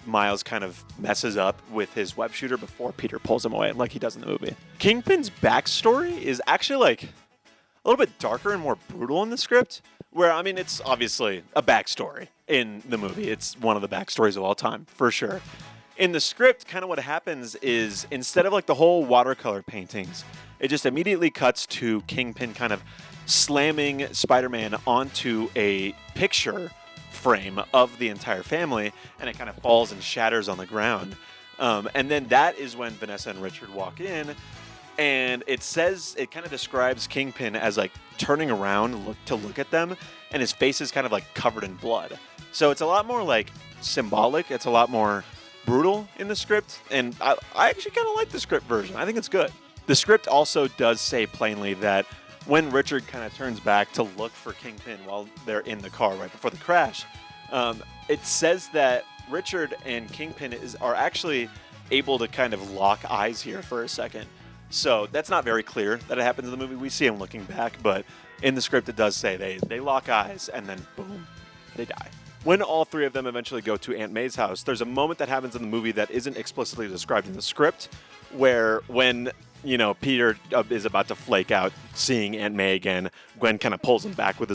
Miles kind of messes up with his web shooter before Peter pulls him away, like he does in the movie. Kingpin's backstory is actually like a little bit darker and more brutal in the script, where, it's obviously a backstory in the movie. It's one of the backstories of all time, for sure. In the script, kind of what happens is, instead of like the whole watercolor paintings, it just immediately cuts to Kingpin kind of slamming Spider-Man onto a picture frame of the entire family, and it kind of falls and shatters on the ground. And then that is when Vanessa and Richard walk in, and it kind of describes Kingpin as like turning around to look at them, and his face is kind of like covered in blood. So it's a lot more like symbolic. It's a lot more brutal in the script, and I actually kind of like the script version. I think it's good. The script also does say plainly that when Richard kind of turns back to look for Kingpin while they're in the car right before the crash, it says that Richard and Kingpin are actually able to kind of lock eyes here for a second. So that's not very clear that it happens in the movie. We see him looking back, but in the script it does say they lock eyes, and then boom, they die. When all three of them eventually go to Aunt May's house, there's a moment that happens in the movie that isn't explicitly described in the script, where when Peter is about to flake out, seeing Aunt May again, Gwen kind of pulls him back with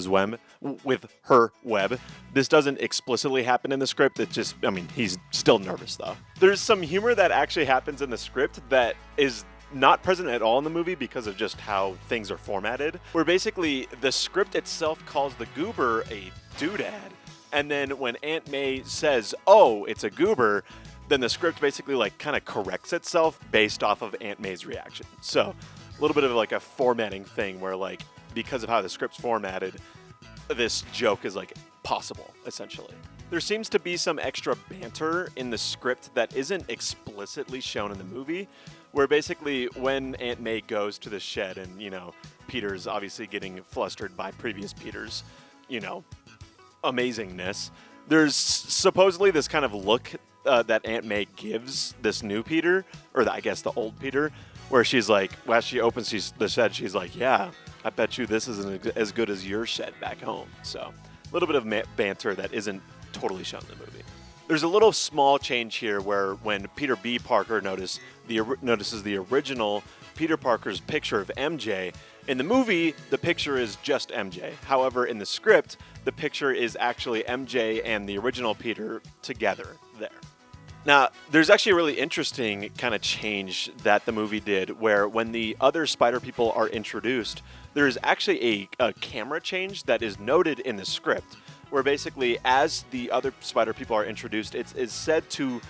her web. This doesn't explicitly happen in the script. It just, he's still nervous though. There's some humor that actually happens in the script that is not present at all in the movie because of just how things are formatted, where basically the script itself calls the goober a doodad. And then when Aunt May says, oh, it's a goober, then the script basically like kind of corrects itself based off of Aunt May's reaction. So a little bit of like a formatting thing where like, because of how the script's formatted, this joke is like possible, essentially. There seems to be some extra banter in the script that isn't explicitly shown in the movie, where basically when Aunt May goes to the shed and, Peter's obviously getting flustered by previous Peter's, amazingness, there's supposedly this kind of look that Aunt May gives this new Peter, or I guess the old Peter, where she's like, as she opens the shed, she's like, yeah, I bet you this isn't as good as your shed back home. So a little bit of banter that isn't totally shown in the movie. There's a little small change here where when Peter B. Parker notices the original Peter Parker's picture of MJ, in the movie, the picture is just MJ. However, in the script, the picture is actually MJ and the original Peter together there. Now, there's actually a really interesting kind of change that the movie did, where when the other Spider people are introduced, there's actually a camera change that is noted in the script, where basically as the other Spider people are introduced, it's said to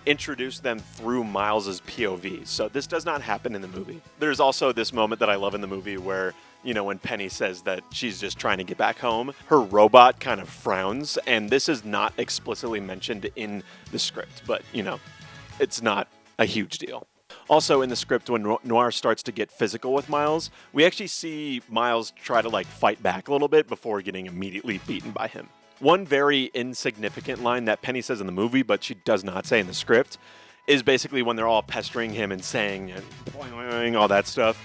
introduce them through Miles's POV. So this does not happen in the movie. There's also this moment that I love in the movie where, when Penny says that she's just trying to get back home, her robot kind of frowns, and this is not explicitly mentioned in the script, but, it's not a huge deal. Also in the script, when Noir starts to get physical with Miles, we actually see Miles try to fight back a little bit before getting immediately beaten by him. One very insignificant line that Penny says in the movie, but she does not say in the script, is basically when they're all pestering him and saying all that stuff.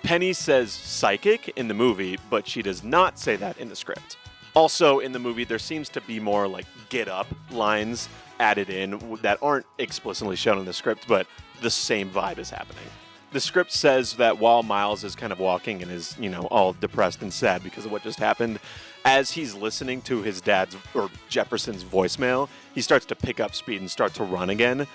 Penny says psychic in the movie, but she does not say that in the script. Also in the movie, there seems to be more get up lines added in that aren't explicitly shown in the script, but the same vibe is happening. The script says that while Miles is kind of walking and is, all depressed and sad because of what just happened, as he's listening to his dad's or Jefferson's voicemail, he starts to pick up speed and start to run again.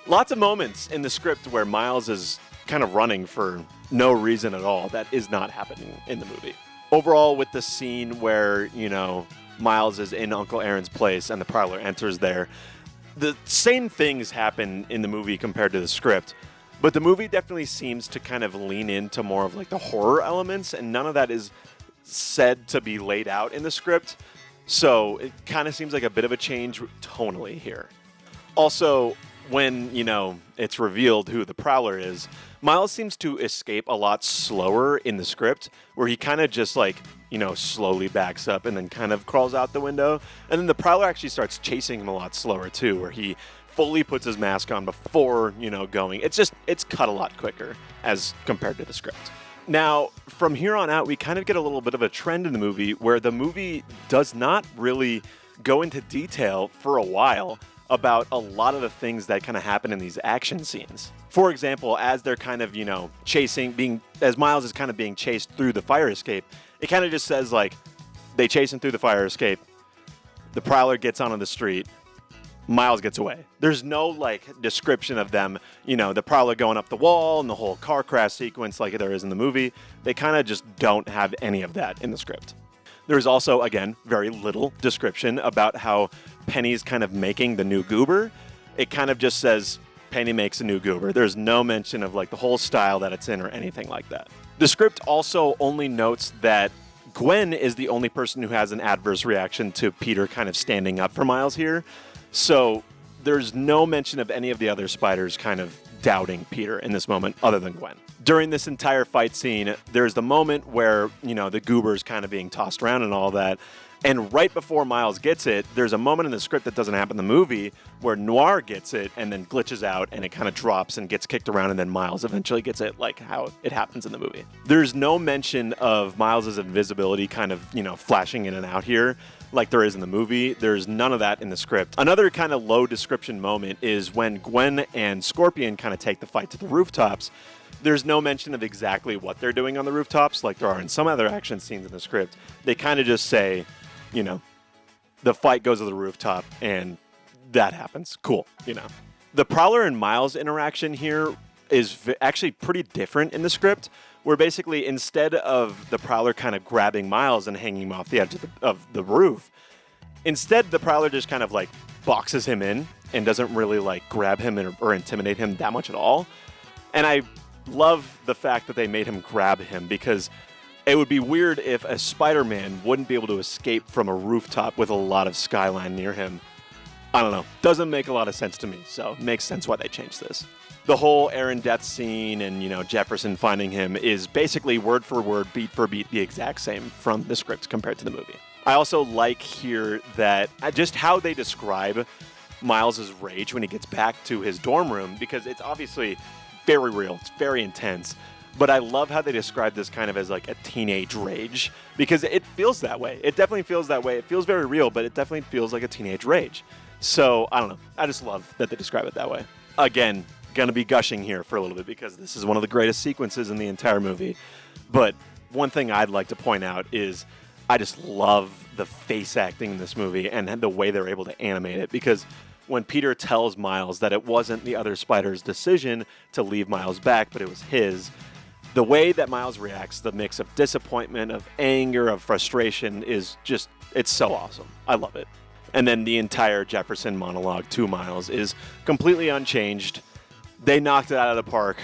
Lots of moments in the script where Miles is kind of running for no reason at all. That is not happening in the movie. Overall, with the scene where, Miles is in Uncle Aaron's place and the Prowler enters there, the same things happen in the movie compared to the script. But the movie definitely seems to kind of lean into more of the horror elements, and none of that is said to be laid out in the script. So it kind of seems like a bit of a change tonally here. Also, when, it's revealed who the Prowler is, Miles seems to escape a lot slower in the script, where he kind of just slowly backs up and then kind of crawls out the window. And then the Prowler actually starts chasing him a lot slower too, where he fully puts his mask on before, going. It's cut a lot quicker as compared to the script. Now, from here on out, we kind of get a little bit of a trend in the movie where the movie does not really go into detail for a while about a lot of the things that kind of happen in these action scenes. For example, as they're kind of, as Miles is kind of being chased through the fire escape, it kind of just says, they chase him through the fire escape, the Prowler gets onto the street, Miles gets away. There's no, description of them, the Prowler going up the wall and the whole car crash sequence like there is in the movie. They kind of just don't have any of that in the script. There's also, again, very little description about how Penny's kind of making the new goober. It kind of just says Penny makes a new goober. There's no mention of the whole style that it's in or anything like that. The script also only notes that Gwen is the only person who has an adverse reaction to Peter kind of standing up for Miles here. So there's no mention of any of the other spiders kind of doubting Peter in this moment other than Gwen. During this entire fight scene, there's the moment where, the goober's kind of being tossed around and all that. And right before Miles gets it, there's a moment in the script that doesn't happen in the movie where Noir gets it and then glitches out and it kind of drops and gets kicked around and then Miles eventually gets it like how it happens in the movie. There's no mention of Miles's invisibility kind of, flashing in and out here like there is in the movie. There's none of that in the script. Another kind of low description moment is when Gwen and Scorpion kind of take the fight to the rooftops. There's no mention of exactly what they're doing on the rooftops like there are in some other action scenes in the script. They kind of just say, the fight goes to the rooftop and that happens. Cool, The Prowler and Miles interaction here is actually pretty different in the script, where basically instead of the Prowler kind of grabbing Miles and hanging him off the edge of the roof, instead the Prowler just kind of boxes him in and doesn't really grab him or intimidate him that much at all. And I love the fact that they made him grab him, because it would be weird if a Spider-Man wouldn't be able to escape from a rooftop with a lot of skyline near him. I don't know. Doesn't make a lot of sense to me, so it makes sense why they changed this. The whole Aaron death scene and, Jefferson finding him is basically word for word, beat for beat, the exact same from the script compared to the movie. I also like here that just how they describe Miles's rage when he gets back to his dorm room, because it's obviously very real. It's very intense. But I love how they describe this kind of as a teenage rage, because it feels that way. It definitely feels that way. It feels very real, but it definitely feels like a teenage rage. So, I don't know. I just love that they describe it that way. Again, gonna be gushing here for a little bit because this is one of the greatest sequences in the entire movie. But one thing I'd like to point out is I just love the face acting in this movie and the way they're able to animate it, because when Peter tells Miles that it wasn't the other Spider's decision to leave Miles back, but it was his, the way that Miles reacts, the mix of disappointment, of anger, of frustration is just, it's so awesome. I love it. And then the entire Jefferson monologue to Miles is completely unchanged. They knocked it out of the park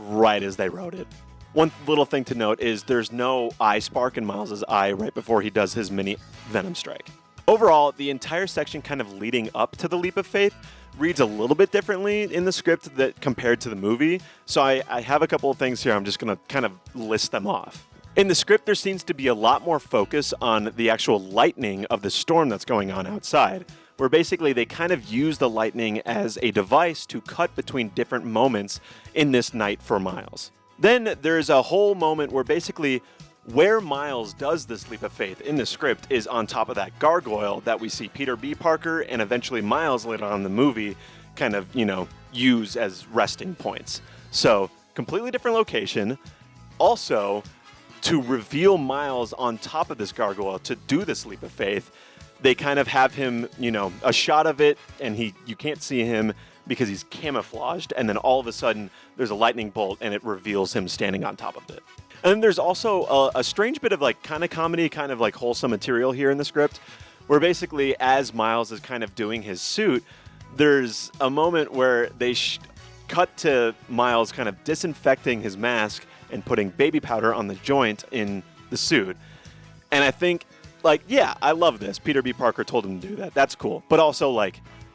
right as they wrote it. One little thing to note is there's no eye spark in Miles's eye right before he does his mini Venom strike. Overall, the entire section kind of leading up to the leap of faith reads a little bit differently in the script that compared to the movie. So I have a couple of things here. I'm just going to kind of list them off. In the script, there seems to be a lot more focus on the actual lightning of the storm that's going on outside, where basically they kind of use the lightning as a device to cut between different moments in this night for Miles. Then there's a whole moment where basically where Miles does this leap of faith in the script is on top of that gargoyle that we see Peter B. Parker and eventually Miles later on in the movie kind of, use as resting points. So completely different location. Also, to reveal Miles on top of this gargoyle to do this leap of faith, they kind of have him, a shot of it and you can't see him because he's camouflaged, and then all of a sudden there's a lightning bolt and it reveals him standing on top of it. And then there's also a strange bit of kind of comedy, kind of wholesome material here in the script, where basically as Miles is kind of doing his suit, there's a moment where they cut to Miles kind of disinfecting his mask and putting baby powder on the joint in the suit. And I think, yeah, I love this. Peter B. Parker told him to do that. That's cool. But also,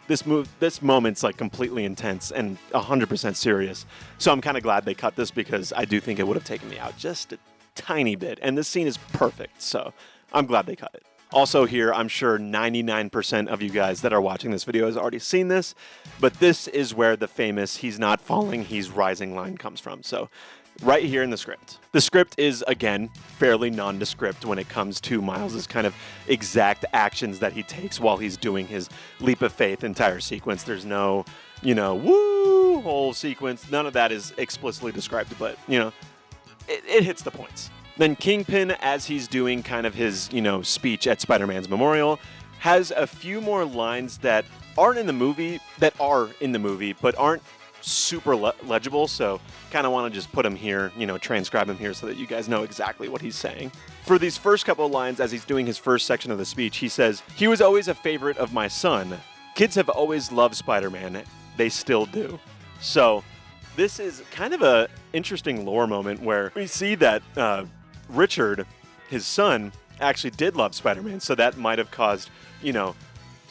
this moment's like completely intense and 100% serious. So I'm kind of glad they cut this because I do think it would have taken me out just a tiny bit. And this scene is perfect, so I'm glad they cut it. Also here, I'm sure 99% of you guys that are watching this video has already seen this, but this is where the famous "he's not falling, he's rising" line comes from. So right here in the script. The script is, again, fairly nondescript when it comes to Miles' kind of exact actions that he takes while he's doing his leap of faith entire sequence. There's no, woo whole sequence. None of that is explicitly described, but, it hits the points. Then Kingpin, as he's doing kind of his, speech at Spider-Man's memorial, has a few more lines that are in the movie, but aren't super legible, so kind of want to just put him here, transcribe him here so that you guys know exactly what he's saying. For these first couple of lines, as he's doing his first section of the speech, he says, "He was always a favorite of my son. Kids have always loved Spider-Man. They still do." So this is kind of a interesting lore moment where we see that Richard, his son, actually did love Spider-Man, so that might have caused,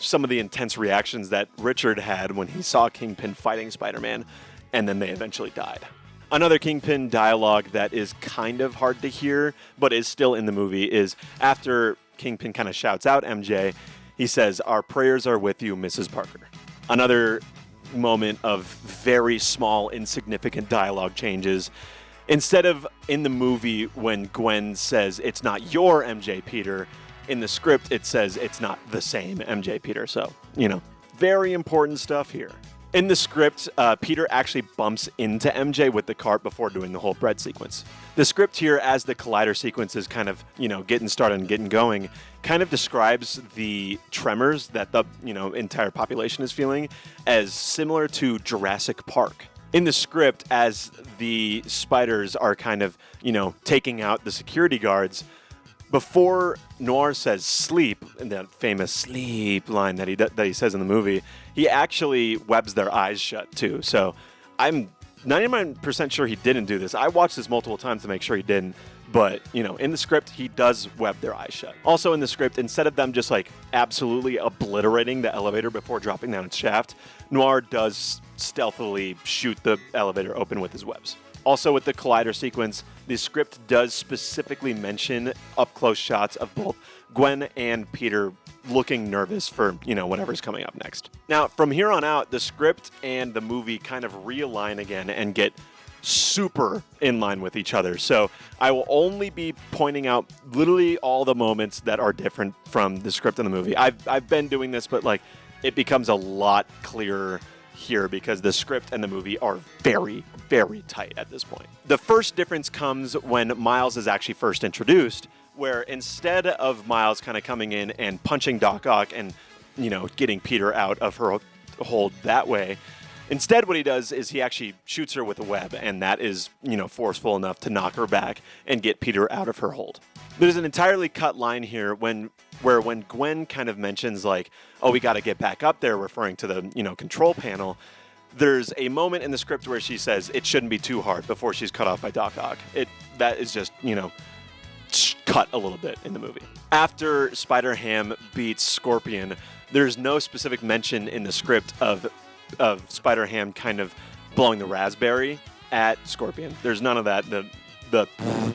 some of the intense reactions that Richard had when he saw Kingpin fighting Spider-Man, and then they eventually died. Another Kingpin dialogue that is kind of hard to hear, but is still in the movie, is after Kingpin kind of shouts out MJ, he says, "Our prayers are with you, Mrs. Parker." Another moment of very small, insignificant dialogue changes. Instead of in the movie when Gwen says, "It's not your MJ Peter," in the script it says, "It's not the same MJ Peter." So, very important stuff here. In the script, Peter actually bumps into MJ with the cart before doing the whole bread sequence. The script here, as the collider sequence is kind of, getting started and getting going, kind of describes the tremors that the, entire population is feeling as similar to Jurassic Park. In the script, as the spiders are kind of, taking out the security guards, before Noir says "sleep," in that famous "sleep" line that he says in the movie, he actually webs their eyes shut too. So I'm 99% sure he didn't do this. I watched this multiple times to make sure he didn't. But, in the script, he does web their eyes shut. Also in the script, instead of them just absolutely obliterating the elevator before dropping down its shaft, Noir does stealthily shoot the elevator open with his webs. Also with the collider sequence, the script does specifically mention up-close shots of both Gwen and Peter looking nervous for, whatever's coming up next. Now, from here on out, the script and the movie kind of realign again and get super in line with each other. So I will only be pointing out literally all the moments that are different from the script and the movie. I've been doing this, but it becomes a lot clearer here because the script and the movie are very, very tight at this point. The first difference comes when Miles is actually first introduced, where instead of Miles kind of coming in and punching Doc Ock and, getting Peter out of her hold that way, instead what he does is he actually shoots her with a web, and that is, forceful enough to knock her back and get Peter out of her hold. There's an entirely cut line here when Gwen kind of mentions "Oh, we got to get back up there," referring to the, control panel. There's a moment in the script where she says it shouldn't be too hard before she's cut off by Doc Ock. That is just, cut a little bit in the movie. After Spider-Ham beats Scorpion, there's no specific mention in the script of Spider-Ham kind of blowing the raspberry at Scorpion. There's none of that. The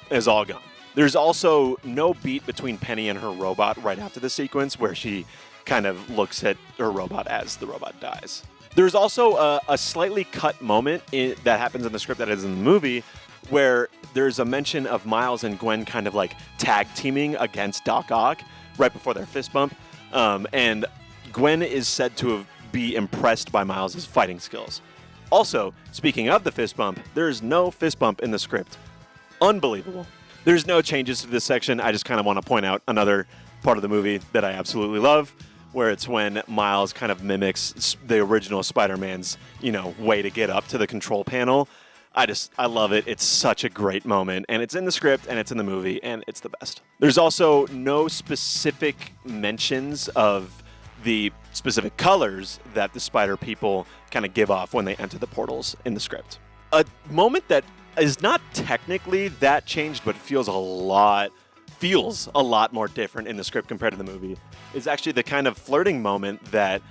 is all gone. There's also no beat between Penny and her robot right after the sequence where she kind of looks at her robot as the robot dies. There's also a slightly cut moment that happens in the script that is in the movie where there's a mention of Miles and Gwen kind of tag teaming against Doc Ock right before their fist bump. And Gwen is said to be impressed by Miles' fighting skills. Also, speaking of the fist bump, there is no fist bump in the script. Unbelievable. There's no changes to this section. I just kind of want to point out another part of the movie that I absolutely love, where it's when Miles kind of mimics the original Spider-Man's, way to get up to the control panel. I love it. It's such a great moment, and it's in the script, and it's in the movie, and it's the best. There's also no specific mentions of the specific colors that the spider people kind of give off when they enter the portals in the script. A moment that is not technically that changed, but feels a lot more different in the script compared to the movie is actually the kind of flirting moment that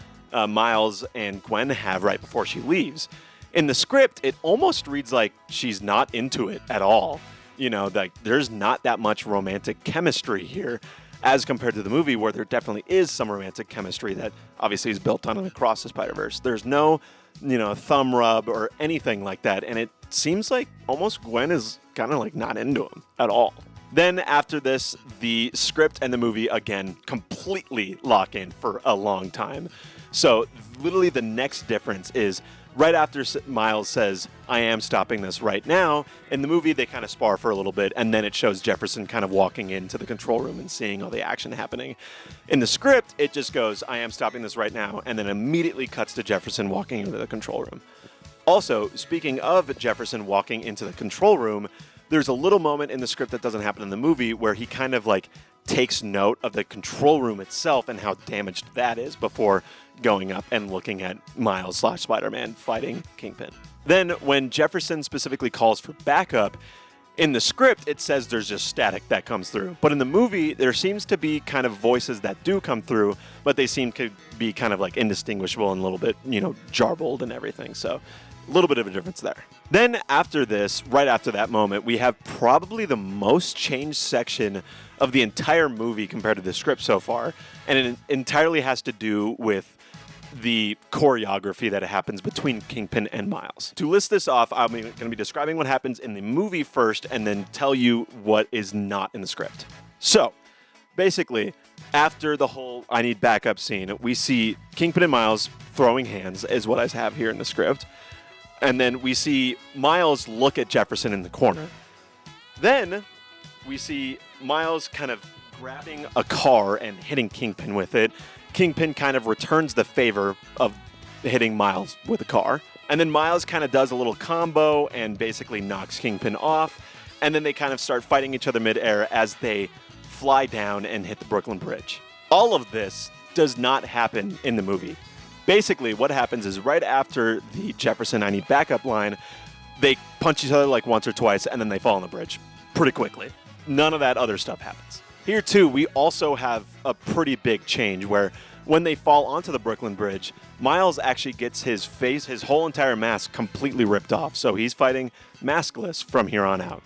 Miles and Gwen have right before she leaves. In the script, it almost reads like she's not into it at all. You know, like there's not that much romantic chemistry here as compared to the movie, where there definitely is some romantic chemistry that obviously is built on and across the Spider-Verse. There's no, thumb rub or anything like that, and it seems like almost Gwen is kind of like not into him at all. Then after this, the script and the movie again completely lock in for a long time. So literally the next difference is right after Miles says, "I am stopping this right now," in the movie they kind of spar for a little bit, and then it shows Jefferson kind of walking into the control room and seeing all the action happening. In the script, it just goes, "I am stopping this right now," and then immediately cuts to Jefferson walking into the control room. Also, speaking of Jefferson walking into the control room, there's a little moment in the script that doesn't happen in the movie where he kind of like takes note of the control room itself and how damaged that is before going up and looking at Miles/Spider-Man fighting Kingpin. Then when Jefferson specifically calls for backup, in the script it says there's just static that comes through. But in the movie, there seems to be kind of voices that do come through, but they seem to be kind of like indistinguishable and a little bit, jarbled and everything. So a little bit of a difference there. Then after this, right after that moment, we have probably the most changed section of the entire movie compared to the script so far. And it entirely has to do with the choreography that happens between Kingpin and Miles. To list this off, I'm going to be describing what happens in the movie first and then tell you what is not in the script. So, basically, after the whole I need backup scene, we see Kingpin and Miles throwing hands, is what I have here in the script. And then we see Miles look at Jefferson in the corner. Then we see Miles kind of grabbing a car and hitting Kingpin with it. Kingpin kind of returns the favor of hitting Miles with a car. And then Miles kind of does a little combo and basically knocks Kingpin off. And then they kind of start fighting each other midair as they fly down and hit the Brooklyn Bridge. All of this does not happen in the movie. Basically, what happens is right after the Jefferson I need backup line, they punch each other like once or twice, and then they fall on the bridge pretty quickly. None of that other stuff happens. Here, too, we also have a pretty big change where when they fall onto the Brooklyn Bridge, Miles actually gets his face, his whole entire mask completely ripped off. So he's fighting maskless from here on out.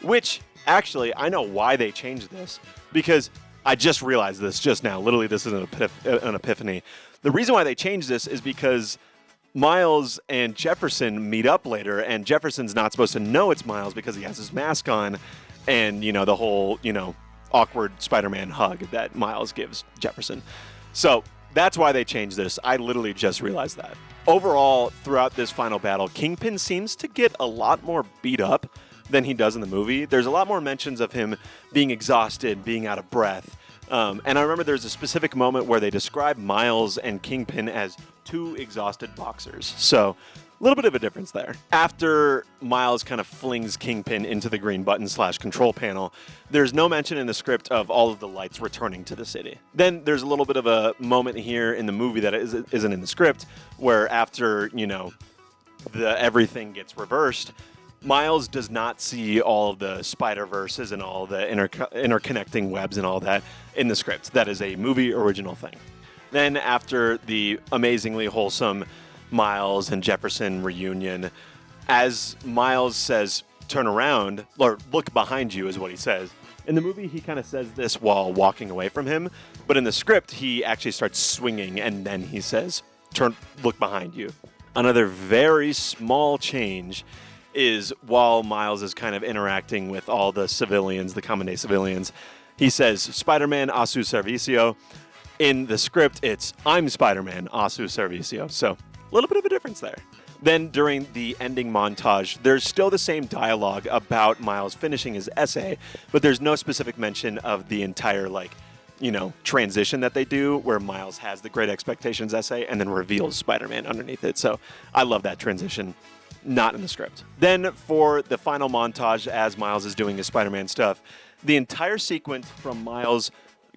Which, actually, I know why they changed this, because I just realized this just now. Literally, this is an epiphany. The reason why they changed this is because Miles and Jefferson meet up later, and Jefferson's not supposed to know it's Miles because he has his mask on, and, the whole, awkward Spider-Man hug that Miles gives Jefferson. So that's why they changed this. I literally just realized that. Overall, throughout this final battle, Kingpin seems to get a lot more beat up than he does in the movie. There's a lot more mentions of him being exhausted, being out of breath. And I remember there's a specific moment where they describe Miles and Kingpin as two exhausted boxers. So a little bit of a difference there. After Miles kind of flings Kingpin into the green button / control panel, there's no mention in the script of all of the lights returning to the city. Then there's a little bit of a moment here in the movie that isn't in the script where after, everything gets reversed, Miles does not see all of the Spider-Verses and all the interconnecting webs and all that in the script. That is a movie original thing. Then after the amazingly wholesome Miles and Jefferson reunion, as Miles says, "Turn around," or "Look behind you," is what he says. In the movie, he kind of says this while walking away from him, but in the script, he actually starts swinging, and then he says, "Look behind you." Another very small change is while Miles is kind of interacting with all the civilians, the common day civilians, he says, "Spider-Man a su servicio." In the script, it's, "I'm Spider-Man a su servicio." So a little bit of a difference there. Then during the ending montage, there's still the same dialogue about Miles finishing his essay, but there's no specific mention of the entire, transition that they do where Miles has the Great Expectations essay and then reveals Spider-Man underneath it. So I love that transition. Not in the script. Then for the final montage, as Miles is doing his Spider-Man stuff, the entire sequence from Miles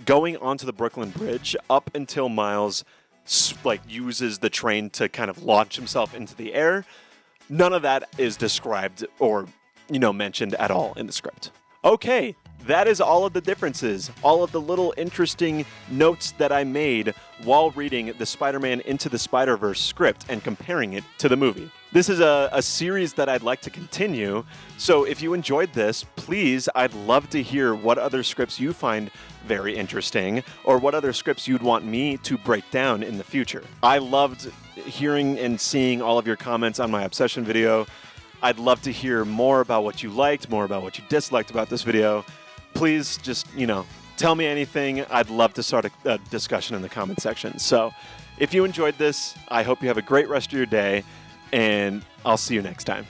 going onto the Brooklyn Bridge up until Miles uses the train to kind of launch himself into the air, none of that is described or mentioned at all in the script. Okay, that is all of the differences, all of the little interesting notes that I made while reading the Spider-Man Into the Spider-Verse script and comparing it to the movie. This is a series that I'd like to continue, so if you enjoyed this, please, I'd love to hear what other scripts you find very interesting, or what other scripts you'd want me to break down in the future. I loved hearing and seeing all of your comments on my Obsession video. I'd love to hear more about what you liked, more about what you disliked about this video. Please just, tell me anything. I'd love to start a discussion in the comment section. So if you enjoyed this, I hope you have a great rest of your day, and I'll see you next time.